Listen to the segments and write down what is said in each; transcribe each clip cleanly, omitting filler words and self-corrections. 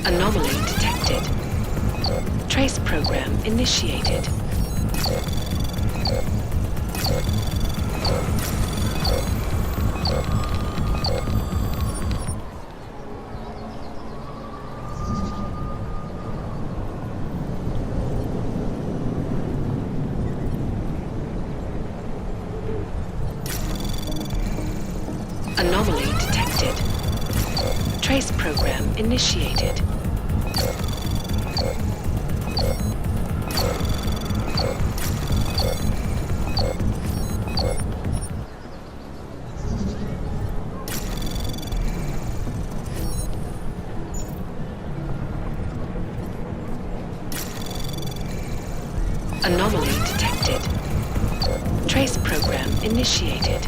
Anomaly detected. Trace program initiated. Anomaly detected. Trace program initiated. Anomaly detected. Trace program initiated.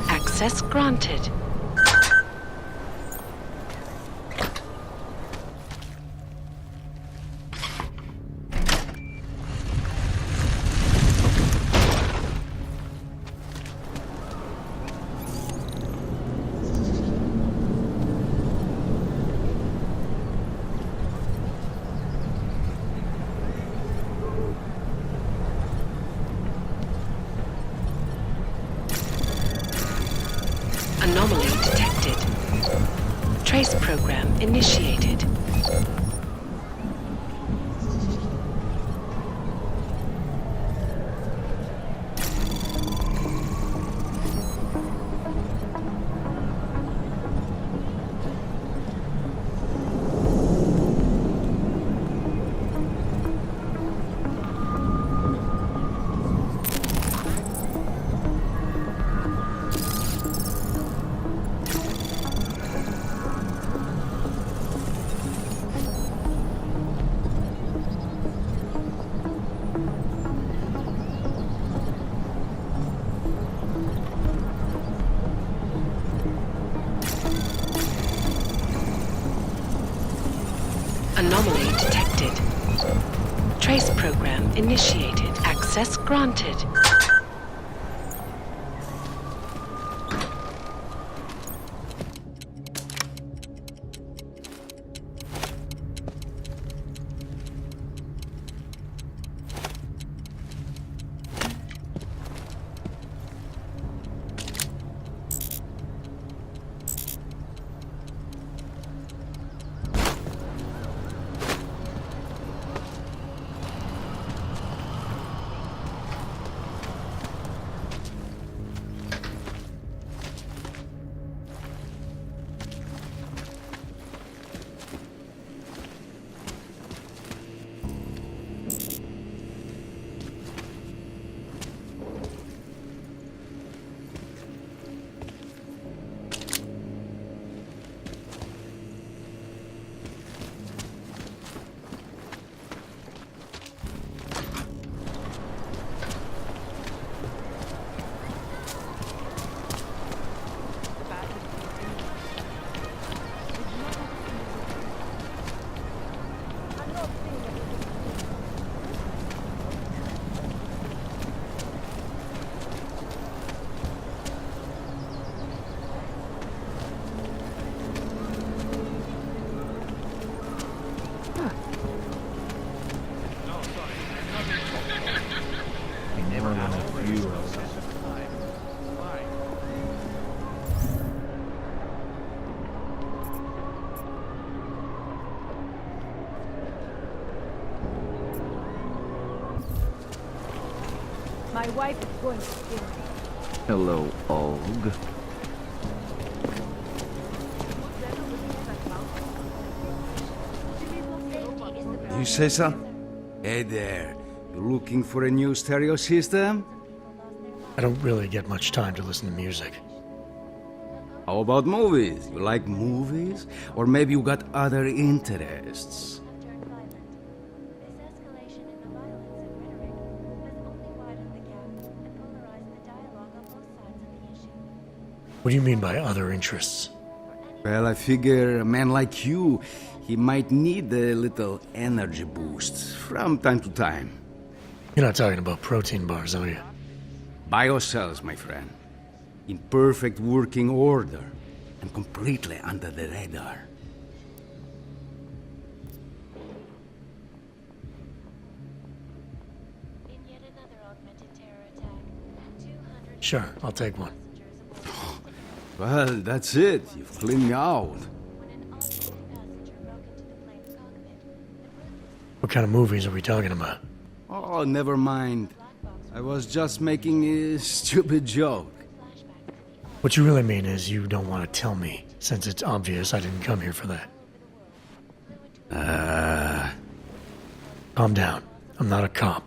Access granted. Anomaly detected. Trace program initiated. Anomaly detected. Trace program initiated. Access granted. My wife is going to kill me. Hello, Og. Princesa? Hey there. You looking for a new stereo system? I don't really get much time to listen to music. How about movies? You like movies? Or maybe you got other interests? What do you mean by other interests? Well, I figure a man like you, he might need a little energy boost from time to time. You're not talking about protein bars, are you? Biocells, my friend. In perfect working order and completely under the radar. Sure, I'll take one. Well, that's it. You've cleaned me out. What kind of movies are we talking about? Oh, never mind. I was just making a stupid joke. What you really mean is you don't want to tell me, since it's obvious I didn't come here for that. Calm down. I'm not a cop.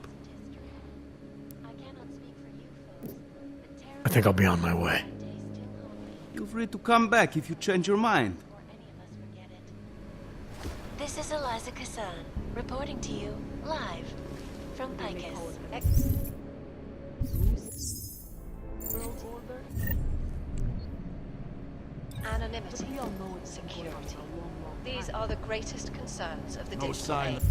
I think I'll be on my way. Feel free to come back if you change your mind. This is Eliza Kassan, reporting to you live from Picus. Anonymity, security. These are the greatest concerns of the No digital sign. age.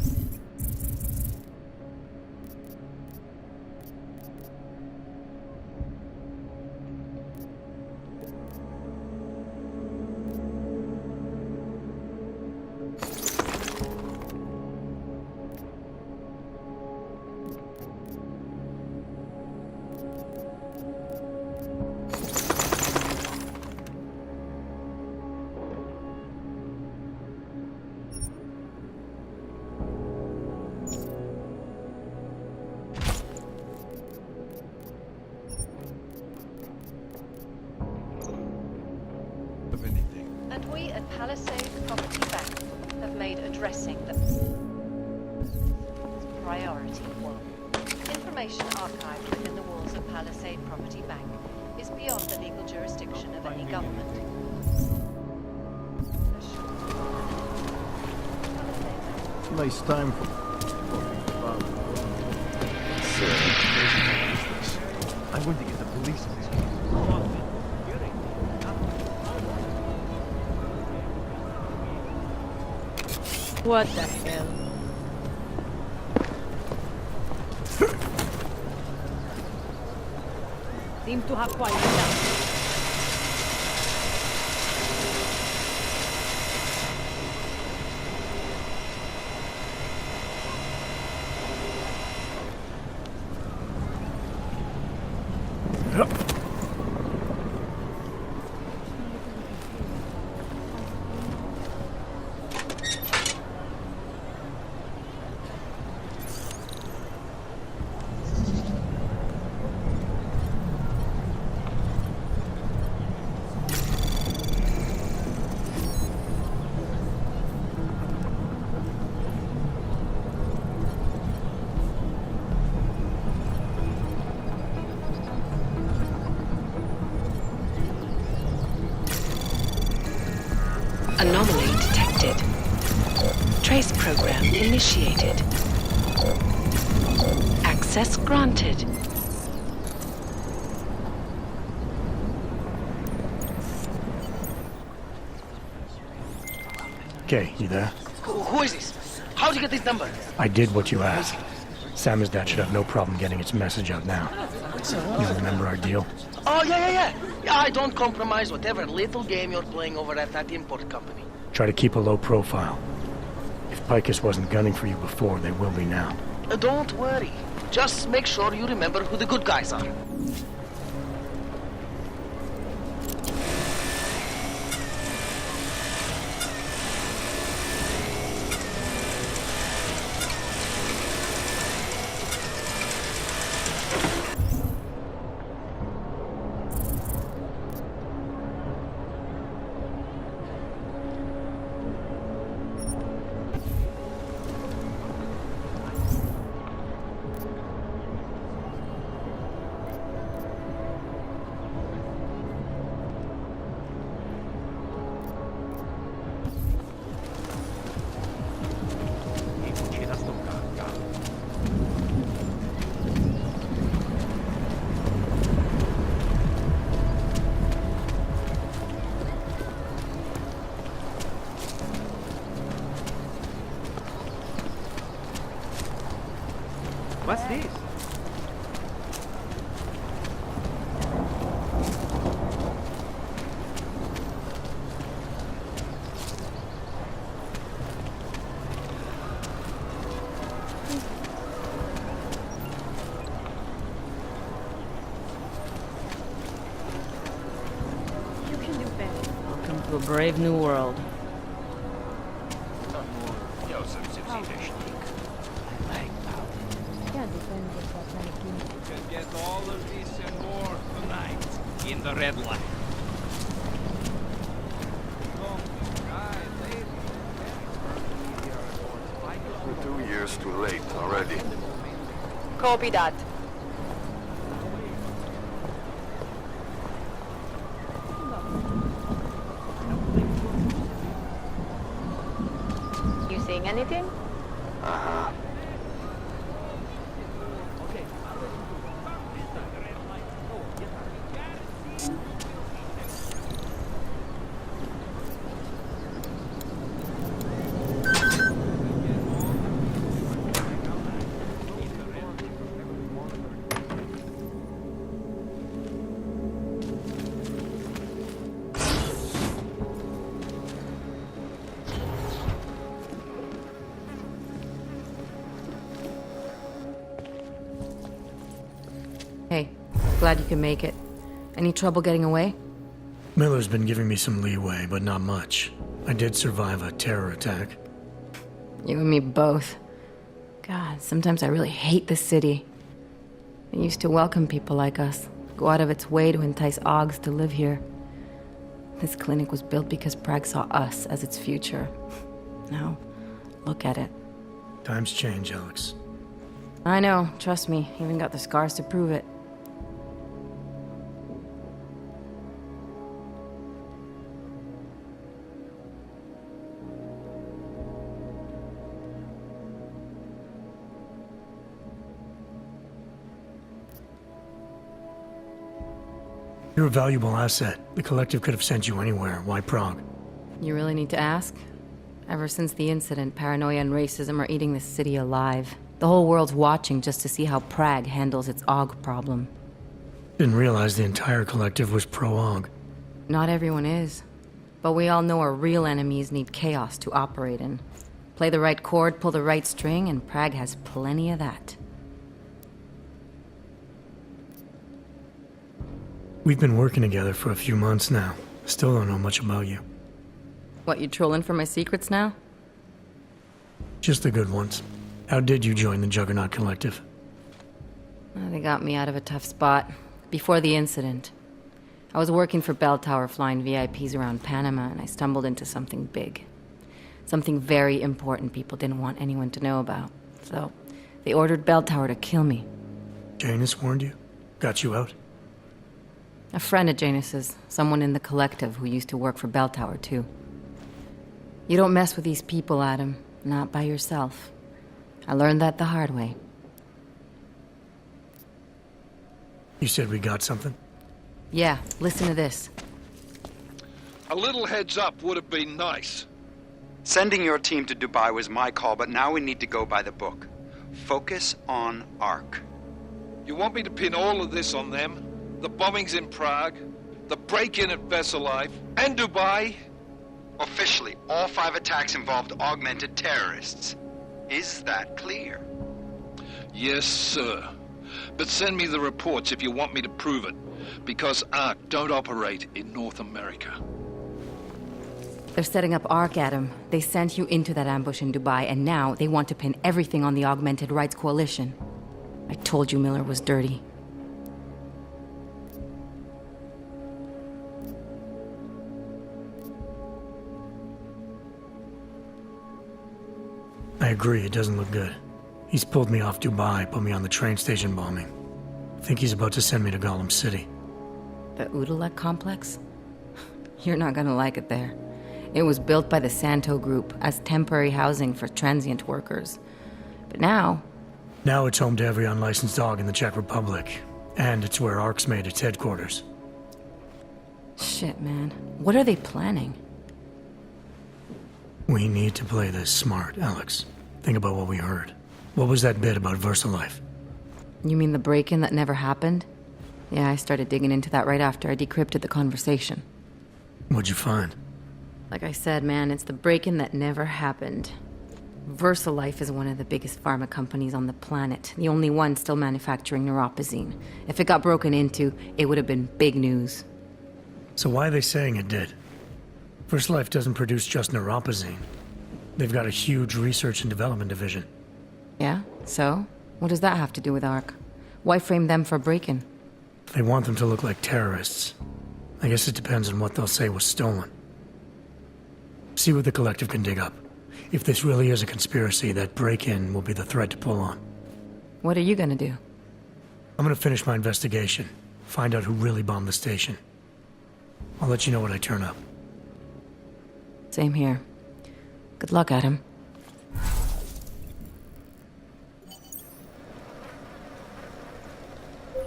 Of anything. And we at Palisade Property Bank have made addressing the priority one. Information archived within the walls of Palisade Property Bank is beyond the legal jurisdiction of any government. Nice time for I'm going to get the police on this case. What the hell? Seem to have quieted down. Anomaly detected. Trace program initiated. Access granted. Okay, you there? Who is this? How'd you get this number? I did what you asked. Samizdat should have no problem getting its message out now. You remember our deal? Oh, yeah. Yeah, I don't compromise whatever little game you're playing over at that import company. Try to keep a low profile. If Picus wasn't gunning for you before, they will be now. Don't worry. Just make sure you remember who the good guys are. What's this? You can do better. Welcome to a brave new world. Get all of this and more tonight in the red light. We're 2 years too late already. Copy that. You seeing anything? Uh-huh. Hey, glad you can make it. Any trouble getting away? Miller's been giving me some leeway, but not much. I did survive a terror attack. You and me both. God, sometimes I really hate this city. It used to welcome people like us, go out of its way to entice Augs to live here. This clinic was built because Prague saw us as its future. Now, look at it. Times change, Alex. I know, trust me, even got the scars to prove it. You're a valuable asset. The Collective could have sent you anywhere. Why Prague? You really need to ask? Ever since the incident, paranoia and racism are eating this city alive. The whole world's watching just to see how Prague handles its Aug problem. Didn't realize the entire Collective was pro-Aug. Not everyone is. But we all know our real enemies need chaos to operate in. Play the right chord, pull the right string, and Prague has plenty of that. We've been working together for a few months now. Still don't know much about you. What, you trolling for my secrets now? Just the good ones. How did you join the Juggernaut Collective? They got me out of a tough spot. Before the incident. I was working for Bell Tower flying VIPs around Panama, and I stumbled into something big. Something very important people didn't want anyone to know about. So, they ordered Bell Tower to kill me. Janus warned you? Got you out? A friend of Janus's, someone in the Collective who used to work for Bell Tower too. You don't mess with these people, Adam. Not by yourself. I learned that the hard way. You said we got something? Yeah, listen to this. A little heads up would have been nice. Sending your team to Dubai was my call, but now we need to go by the book. Focus on Ark. You want me to pin all of this on them? The bombings in Prague, the break-in at Vesellive, and Dubai? Officially, all 5 attacks involved augmented terrorists. Is that clear? Yes, sir. But send me the reports if you want me to prove it, because Ark don't operate in North America. They're setting up Ark, Adam. They sent you into that ambush in Dubai, and now they want to pin everything on the Augmented Rights Coalition. I told you Miller was dirty. I agree, it doesn't look good. He's pulled me off Dubai, put me on the train station bombing. I think he's about to send me to Gollum City. The Udalek complex? You're not gonna like it there. It was built by the Santo Group as temporary housing for transient workers. But now... Now it's home to every unlicensed dog in the Czech Republic. And it's where Ark's made its headquarters. Shit, man. What are they planning? We need to play this smart, Alex. Think about what we heard. What was that bit about VersaLife? You mean the break-in that never happened? Yeah, I started digging into that right after I decrypted the conversation. What'd you find? Like I said, man, it's the break-in that never happened. VersaLife is one of the biggest pharma companies on the planet, the only one still manufacturing neuropozyne. If it got broken into, it would have been big news. So why are they saying it did? VersaLife doesn't produce just neuropozyne. They've got a huge research and development division. Yeah? So? What does that have to do with ARC? Why frame them for break-in? They want them to look like terrorists. I guess it depends on what they'll say was stolen. See what the collective can dig up. If this really is a conspiracy, that break-in will be the thread to pull on. What are you gonna do? I'm gonna finish my investigation. Find out who really bombed the station. I'll let you know when I turn up. Same here. Good luck, Adam.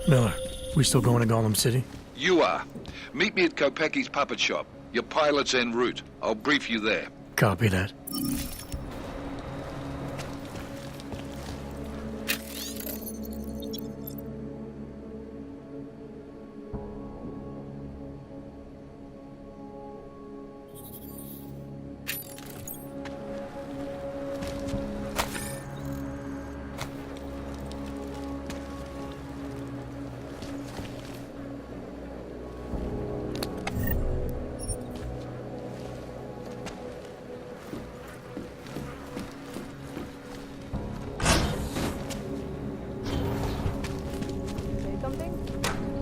Miller, we still going to Gollum City? You are. Meet me at Kopecki's puppet shop. Your pilot's en route. I'll brief you there. Copy that.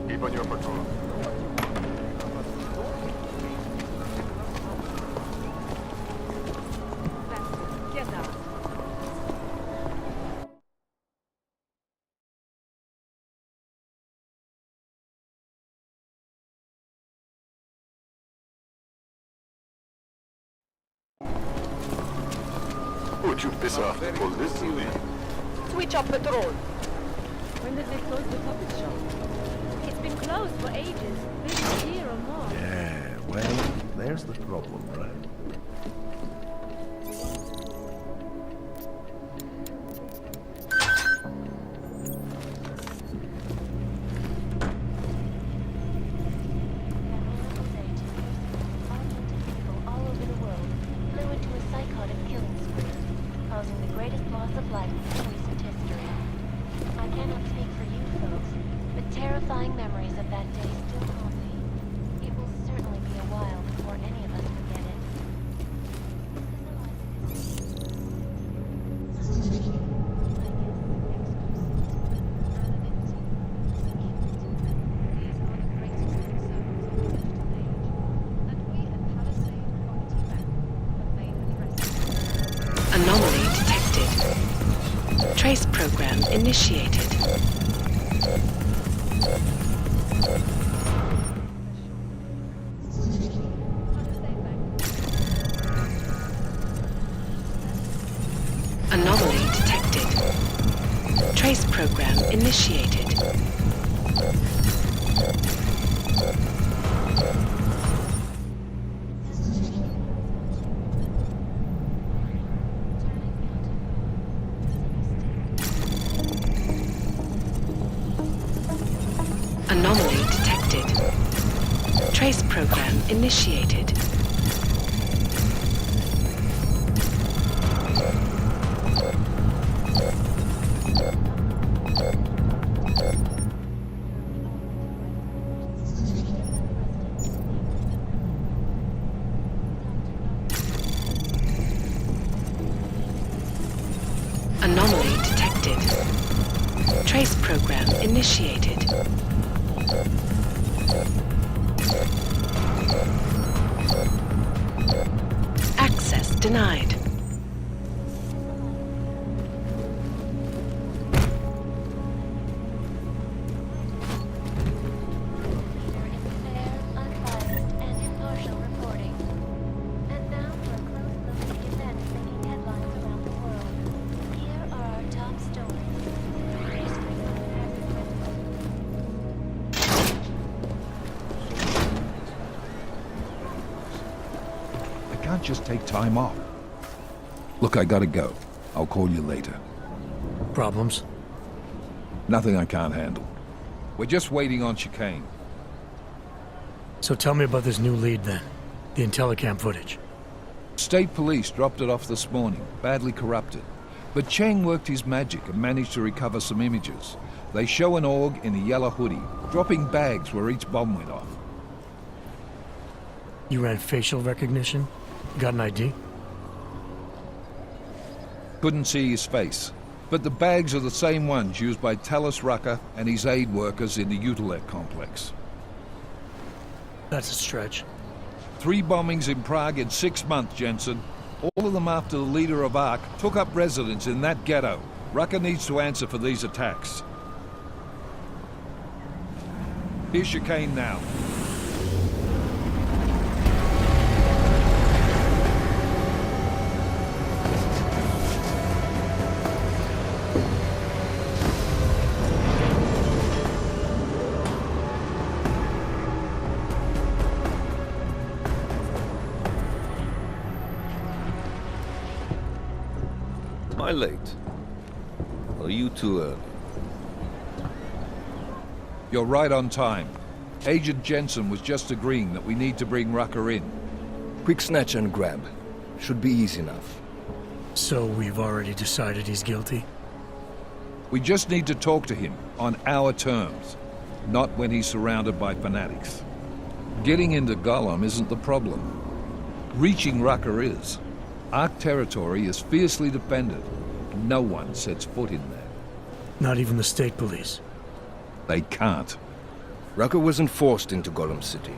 Keep on your patrol. Would you piss off the police? Switch off patrol. When did they close the puppet shop? It's been closed for ages. Maybe a year or more. Yeah, well, there's the problem, right? All over the world flew into a psychotic killing spree, causing the greatest loss of life in recent history. I cannot speak for you folks, but terrifying memories of that day still haunt me. It will certainly be a while before any of us forget it. Anomaly detected. Trace program initiated. Anomaly detected. Trace program initiated. Anomaly detected. Trace program initiated. Anomaly detected. Trace program initiated. Access denied. Can't just take time off. Look, I gotta go. I'll call you later. Problems? Nothing I can't handle. We're just waiting on chicane. So tell me about this new lead then. The Intellicam footage. State police dropped it off this morning, badly corrupted. But Cheng worked his magic and managed to recover some images. They show an org in a yellow hoodie, dropping bags where each bomb went off. You ran facial recognition? Got an ID? Couldn't see his face. But the bags are the same ones used by Talos Rucker and his aid workers in the Utilec complex. That's a stretch. 3 bombings in Prague in 6 months, Jensen. All of them after the leader of ARC took up residence in that ghetto. Rucker needs to answer for these attacks. Here's chicane now. Am I late? Or are you too early? You're right on time. Agent Jensen was just agreeing that we need to bring Rucker in. Quick snatch and grab. Should be easy enough. So we've already decided he's guilty? We just need to talk to him on our terms, not when he's surrounded by fanatics. Getting into Gollum isn't the problem. Reaching Rucker is. ARC territory is fiercely defended. No one sets foot in there. Not even the state police? They can't. Rucker wasn't forced into Gollum City.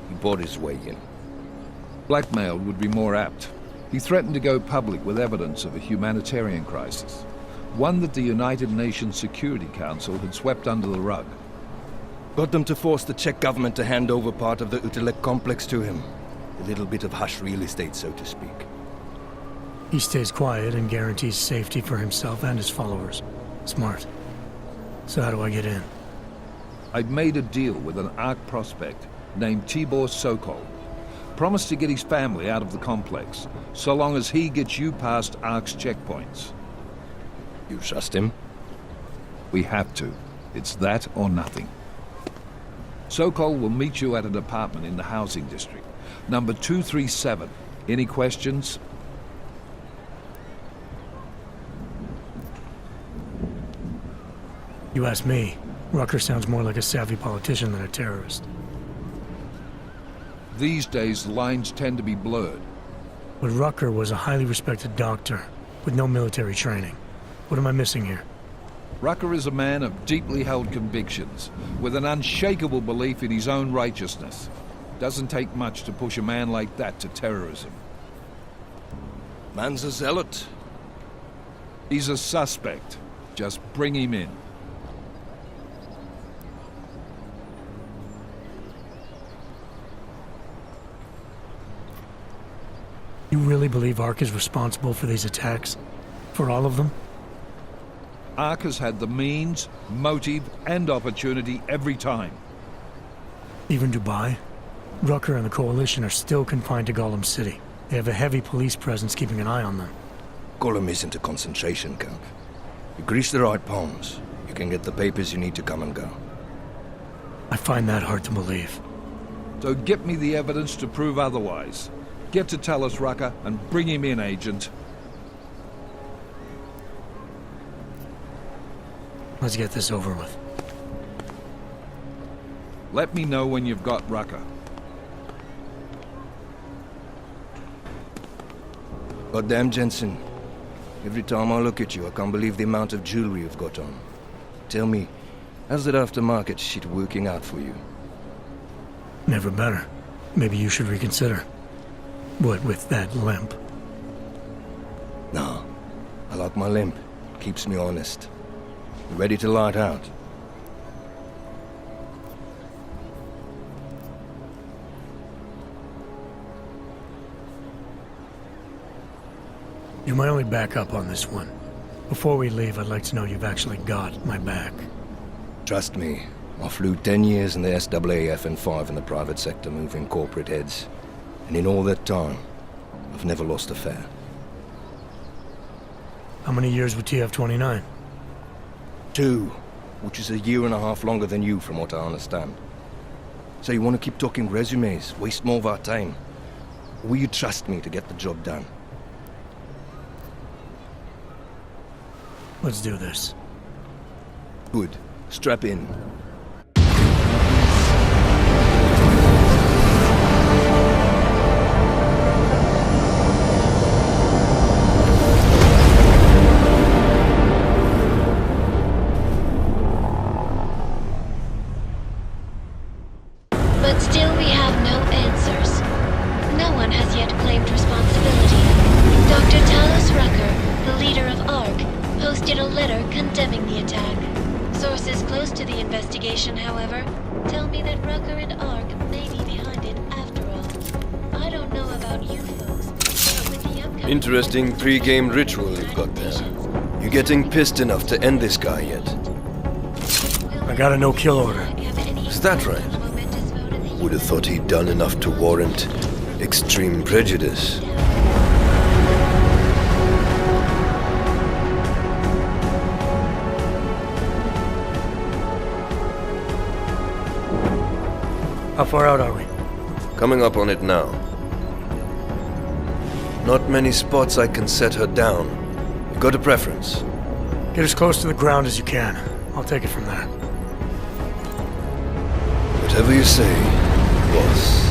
He bought his way in. Blackmailed would be more apt. He threatened to go public with evidence of a humanitarian crisis. One that the United Nations Security Council had swept under the rug. Got them to force the Czech government to hand over part of the Utilec complex to him. A little bit of hush real estate, so to speak. He stays quiet and guarantees safety for himself and his followers. Smart. So how do I get in? I'd made a deal with an ARC prospect named Tibor Sokol. Promised to get his family out of the complex, so long as he gets you past ARC's checkpoints. You trust him? We have to. It's that or nothing. Sokol will meet you at an apartment in the housing district. Number 237. Any questions? You ask me. Rucker sounds more like a savvy politician than a terrorist. These days, the lines tend to be blurred. But Rucker was a highly respected doctor, with no military training. What am I missing here? Rucker is a man of deeply held convictions, with an unshakable belief in his own righteousness. Doesn't take much to push a man like that to terrorism. Man's a zealot. He's a suspect. Just bring him in. You really believe ARC is responsible for these attacks? For all of them? ARC has had the means, motive, and opportunity every time. Even Dubai? Rucker and the Coalition are still confined to Gollum City. They have a heavy police presence keeping an eye on them. Gollum isn't a concentration camp. You grease the right palms, you can get the papers you need to come and go. I find that hard to believe. So get me the evidence to prove otherwise. Get to Talos Rucker and bring him in, Agent. Let's get this over with. Let me know when you've got Rucker. Goddamn, Jensen. Every time I look at you, I can't believe the amount of jewelry you've got on. Tell me, how's that aftermarket shit working out for you? Never better. Maybe you should reconsider. What with that limp? Nah, I like my limp. Keeps me honest. You ready to light out? You're my only backup on this one. Before we leave, I'd like to know you've actually got my back. Trust me, I flew 10 years in the SAAF and 5 in the private sector moving corporate heads. And in all that time, I've never lost a fare. How many years with TF-29? 2. which is a year and a half longer than you, from what I understand. So you want to keep talking resumes, waste more of our time? Or will you trust me to get the job done? Let's do this. Good. Strap in. But still we have no answers. No one has yet claimed responsibility. Dr. Talos Rucker, the leader of ARC, posted a letter condemning the attack. Sources close to the investigation, however, tell me that Rucker and ARC may be behind it after all. I don't know about you folks, but with the upcoming... Interesting pre-game ritual you've got there. You getting pissed enough to end this guy yet? I got a no-kill order. Is that right? Would have thought he'd done enough to warrant extreme prejudice. How far out are we? Coming up on it now. Not many spots I can set her down. You got a preference? Get as close to the ground as you can. I'll take it from there. Whatever you say, boss.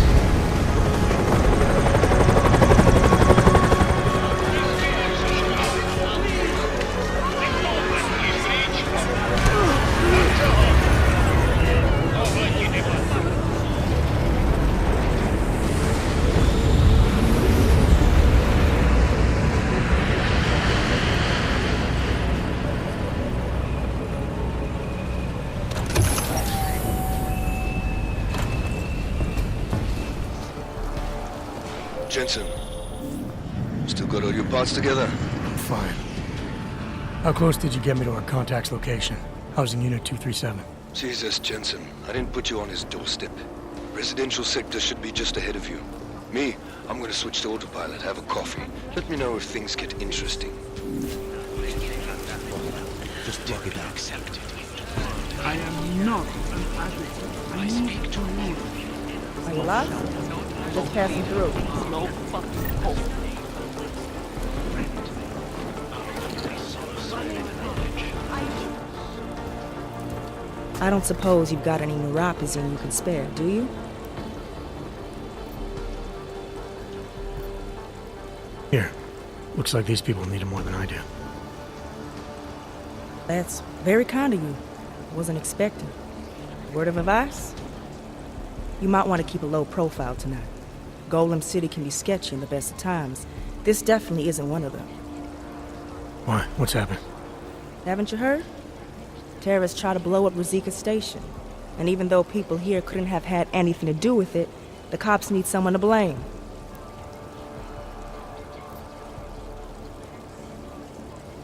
Jensen, still got all your parts together? Fine. How close did you get me to our contact's location? Housing Unit 237. Jesus, Jensen, I didn't put you on his doorstep. Residential sector should be just ahead of you. Me, I'm gonna switch to autopilot, have a coffee. Let me know if things get interesting. Just take it out. I am not an addict. I speak to you. Are you lost? Just passing through. No fucking hope. I don't suppose you've got any neuropathy you can spare, do you? Here. Looks like these people need it more than I do. That's very kind of you. Wasn't expecting. Word of advice? You might want to keep a low profile tonight. Golem City can be sketchy in the best of times. This definitely isn't one of them. Why? What's happened? Haven't you heard? Terrorists try to blow up Rosika Station. And even though people here couldn't have had anything to do with it, the cops need someone to blame.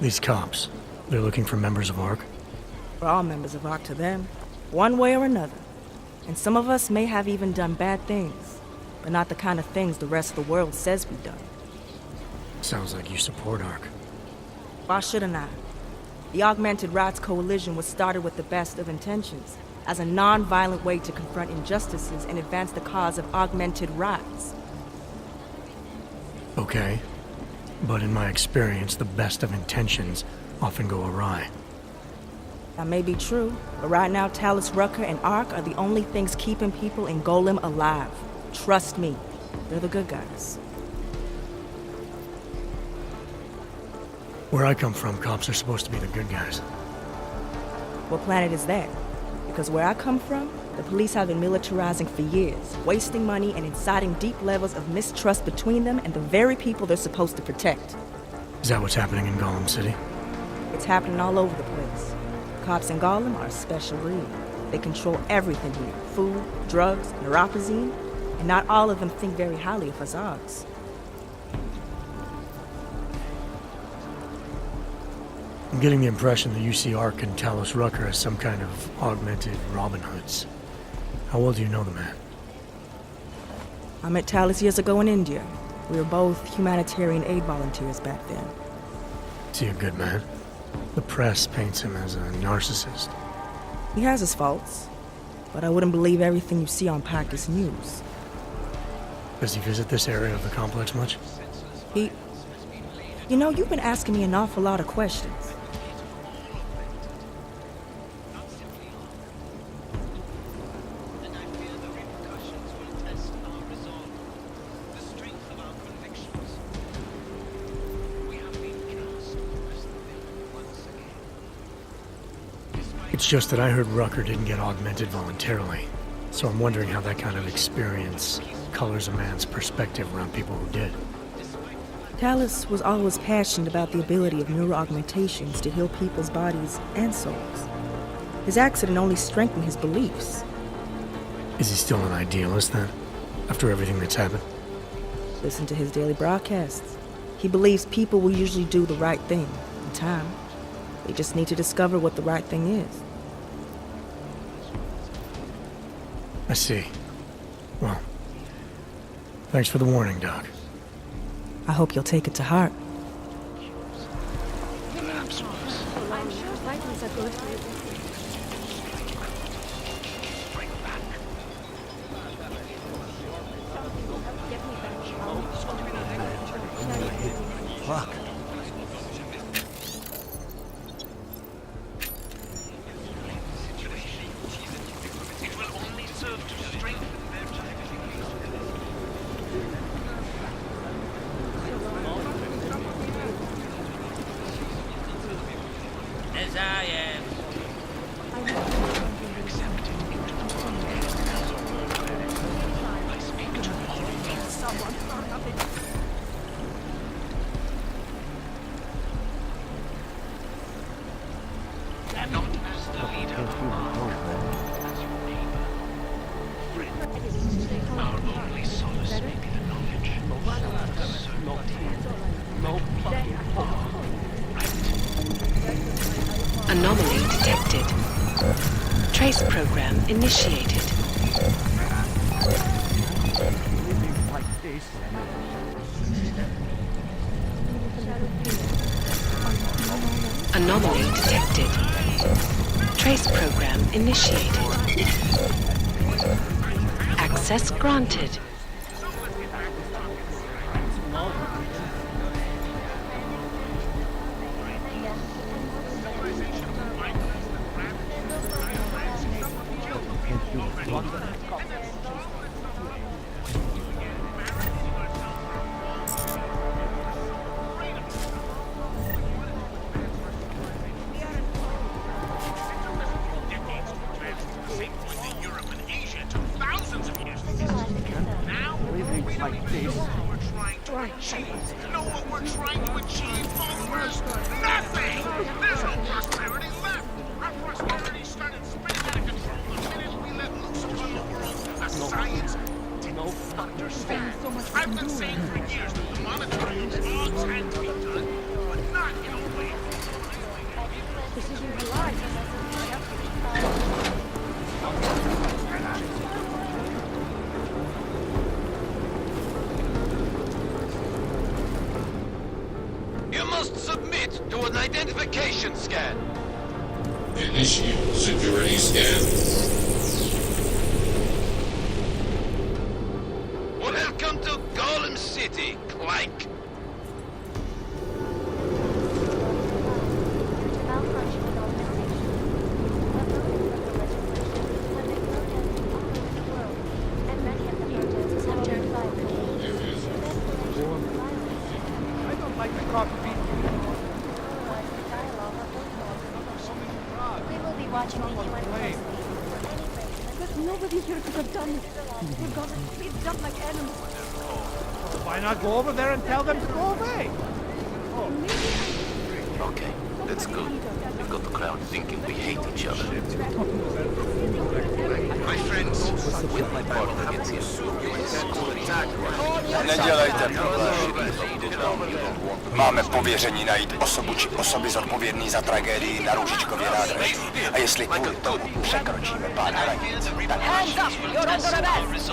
These cops, they're looking for members of ARC? We're all members of ARC to them, one way or another. And some of us may have even done bad things, but not the kind of things the rest of the world says we've done. Sounds like you support ARC. Why shouldn't I? The Augmented Rights Coalition was started with the best of intentions, as a non-violent way to confront injustices and advance the cause of augmented rights. Okay. But in my experience, the best of intentions often go awry. That may be true, but right now Talos Rucker and ARC are the only things keeping people in Golem alive. Trust me, they're the good guys. Where I come from, cops are supposed to be the good guys. What planet is that? Because where I come from, the police have been militarizing for years, wasting money and inciting deep levels of mistrust between them and the very people they're supposed to protect. Is that what's happening in Golem City? It's happening all over the place. Cops in Golem are a special breed. They control everything here. Food, drugs, neuropazine, and not all of them think very highly of Azags. I'm getting the impression that you see ARC and Talos Rucker as some kind of augmented Robin Hoods. How well do you know the man? I met Talos years ago in India. We were both humanitarian aid volunteers back then. Is he a good man? The press paints him as a narcissist. He has his faults, but I wouldn't believe everything you see on Pactus News. Does he visit this area of the complex much? You know, you've been asking me an awful lot of questions. It's just that I heard Rucker didn't get augmented voluntarily, so I'm wondering how that kind of experience colors a man's perspective around people who did. Talus was always passionate about the ability of neuroaugmentations to heal people's bodies and souls. His accident only strengthened his beliefs. Is he still an idealist then, after everything that's happened? Listen to his daily broadcasts. He believes people will usually do the right thing in time. They just need to discover what the right thing is. I see. Well, thanks for the warning, Doc. I hope you'll take it to heart. Fuck. As I am. Anomaly detected. Trace program initiated. Anomaly detected. Trace program initiated. Access granted. You must submit to an identification scan. Initiate security scan. Welcome to Golem City, Clank. Watching the UN closely. But nobody here could have done it. We're gonna be done like animals. Why not go over there and tell them to go away? Okay, that's good. We've got the crowd thinking we hate each other. My friends, when my partner gets here soon, you will school attack. Nedělejte problém. Máme pověření najít osobu či osoby zodpovědný za tragédii na Růžičkově nádraží. A jestli kvůli tomu překročíme pár hranic, tak... Hands up! You're under arrest!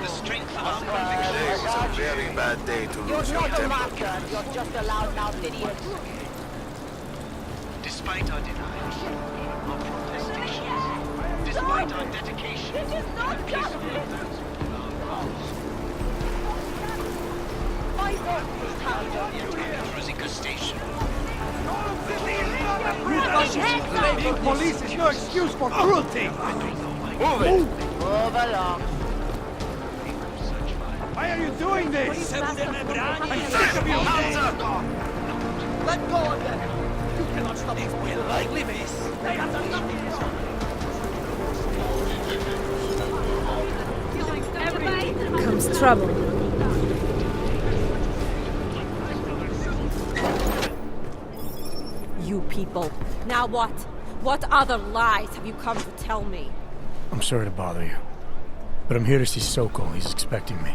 The strength of our conviction. Today was a very bad day to lose your temper. You're just a loudmouth idiot. Despite our denials, our protestations, despite our dedication to the peaceful advancement of our cause. Cruising station. Blaming police is no excuse for cruelty! Move it! Move along. Why are you doing this? I'm sick of you! Let go of them! You cannot stop these will likely miss! They have done nothing Comes trouble. You people. Now what? What other lies have you come to tell me? I'm sorry to bother you, but I'm here to see Sokol. He's expecting me.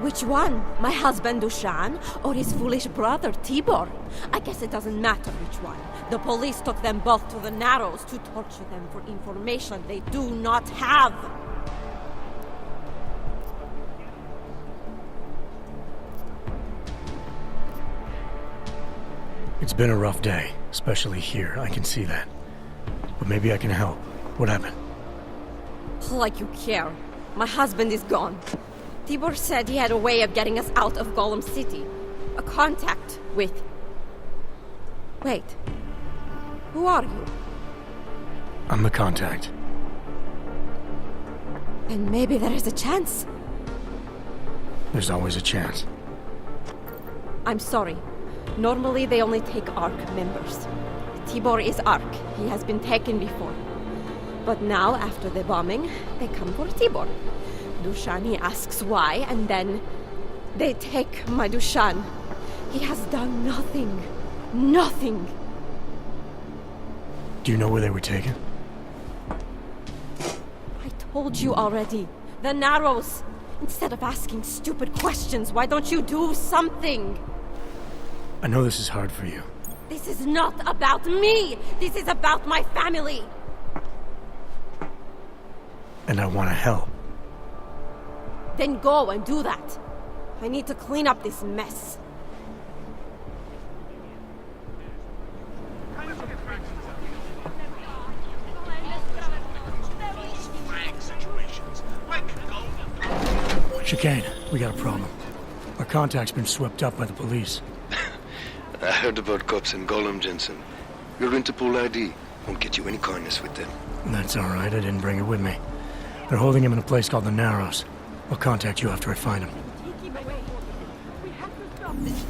Which one? My husband Dushan or his foolish brother Tibor? I guess it doesn't matter which one. The police took them both to the Narrows to torture them for information they do not have. It's been a rough day, especially here. I can see that. But maybe I can help. What happened? Like you care. My husband is gone. Tibor said he had a way of getting us out of Golem City. A contact with... Wait. Who are you? I'm the contact. Then maybe there is a chance. There's always a chance. I'm sorry. Normally they only take ARC members. Tibor is ARC. He has been taken before. But now, after the bombing, they come for Tibor. Dushani asks why, and then they take my Dushan. He has done nothing. Nothing. Do you know where they were taken? I told you already. The Narrows. Instead of asking stupid questions, why don't you do something? I know this is hard for you. This is not about me! This is about my family! And I want to help. Then go and do that. I need to clean up this mess. Chicane, we got a problem. Our contact's been swept up by the police. I heard about cops in Golem, Jensen. Your Interpol ID won't get you any kindness with them. That's all right. I didn't bring it with me. They're holding him in a place called the Narrows. I'll contact you after I find him. Take him away. We have to stop this.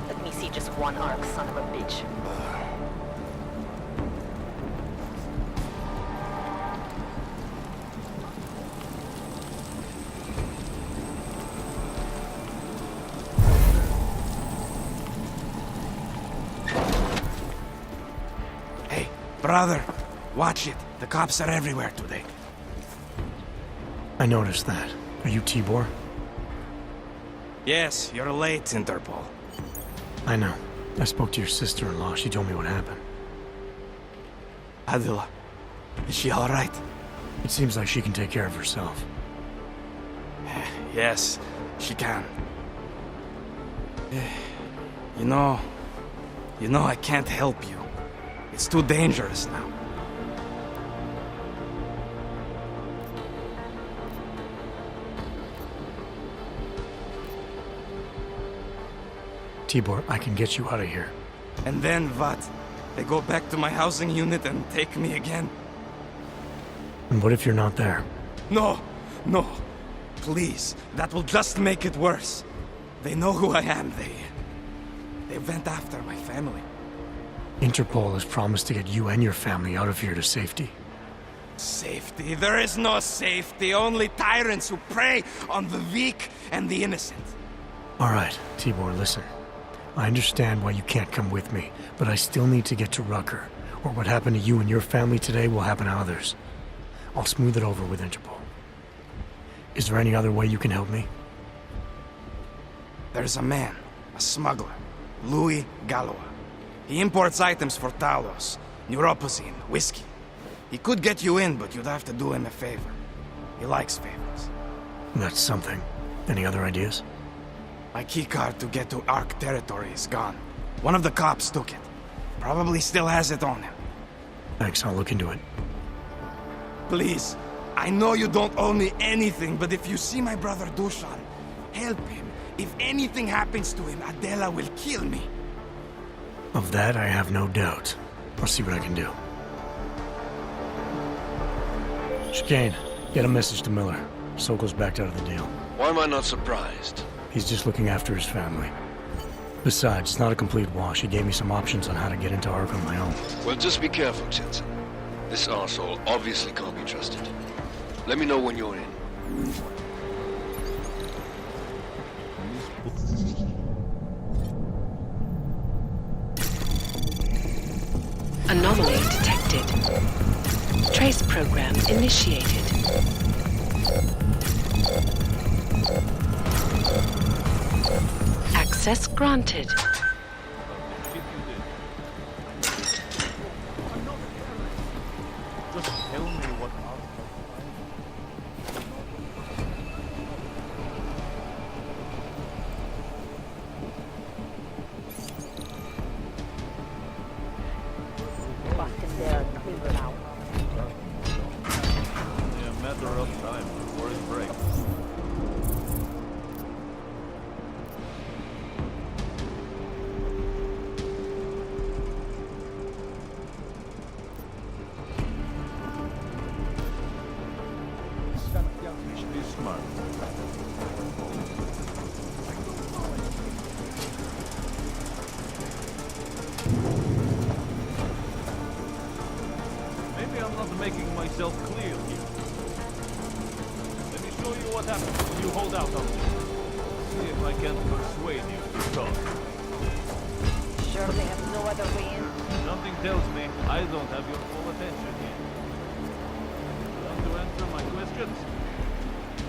Let me see just one arc, son of a bitch. Hey, brother, watch it. The cops are everywhere today. I noticed that. Are you Tibor? Yes, you're late, Interpol. I know. I spoke to your sister-in-law. She told me what happened. Adila, is she all right? It seems like she can take care of herself. Yes, she can. You know, I can't help you. It's too dangerous now. Tibor, I can get you out of here. And then what? They go back to my housing unit and take me again? And what if you're not there? No, no. Please, that will just make it worse. They know who I am. They went after my family. Interpol has promised to get you and your family out of here to safety. Safety? There is no safety. Only tyrants who prey on the weak and the innocent. All right, Tibor, listen. I understand why you can't come with me, but I still need to get to Rucker, or what happened to you and your family today will happen to others. I'll smooth it over with Interpol. Is there any other way you can help me? There's a man, a smuggler, Louis Galois. He imports items for Talos, neuropozyne, whiskey. He could get you in, but you'd have to do him a favor. He likes favors. That's something. Any other ideas? My keycard to get to Ark territory is gone. One of the cops took it. Probably still has it on him. Thanks, I'll look into it. Please, I know you don't owe me anything, but if you see my brother Dushan, help him. If anything happens to him, Adela will kill me. Of that, I have no doubt. I'll see what I can do. Chicane, get a message to Miller. Sokol's backed out of the deal. Why am I not surprised? He's just looking after his family. Besides, it's not a complete wash. He gave me some options on how to get into Ark on my own. Well, just be careful, Jensen. This arsehole obviously can't be trusted. Let me know when you're in. Anomaly detected. Trace program initiated. Access granted. Just tell me what Fucking there, clear it out. only a matter of time before it breaks. Be smart. Maybe I'm not making myself clear here. Let me show you what happens when you hold out on me. See if I can persuade you to talk. Sure they have no other way in? Something tells me I don't have your full attention yet. Want to answer my questions?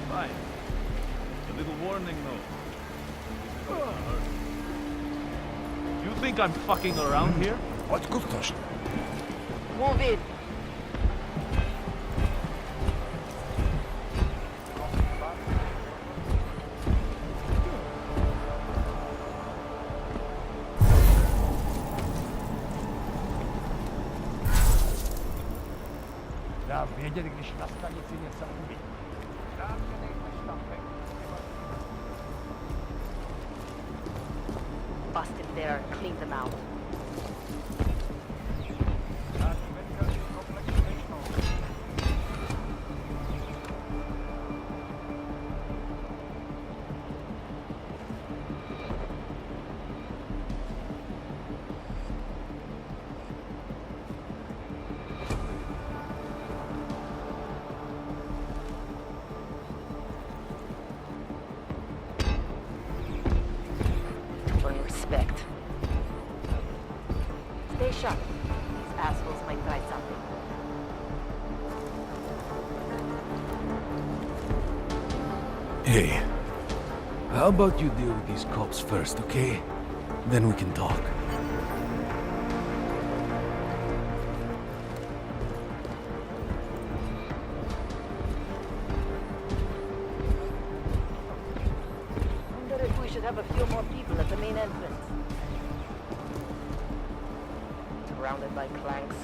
Fine. A little warning though. This is gonna hurt. You think I'm fucking around here? What good question? Move in. Да, věděli, když na stanici něco uvidí. Právě nejsme štampek. Bust in there and clean them out. Respect. Stay sharp. These assholes might try something. Hey, how about you deal with these cops first, okay? Then we can talk. Wonder if we should have a few more people at the main entrance. Surrounded by clanks.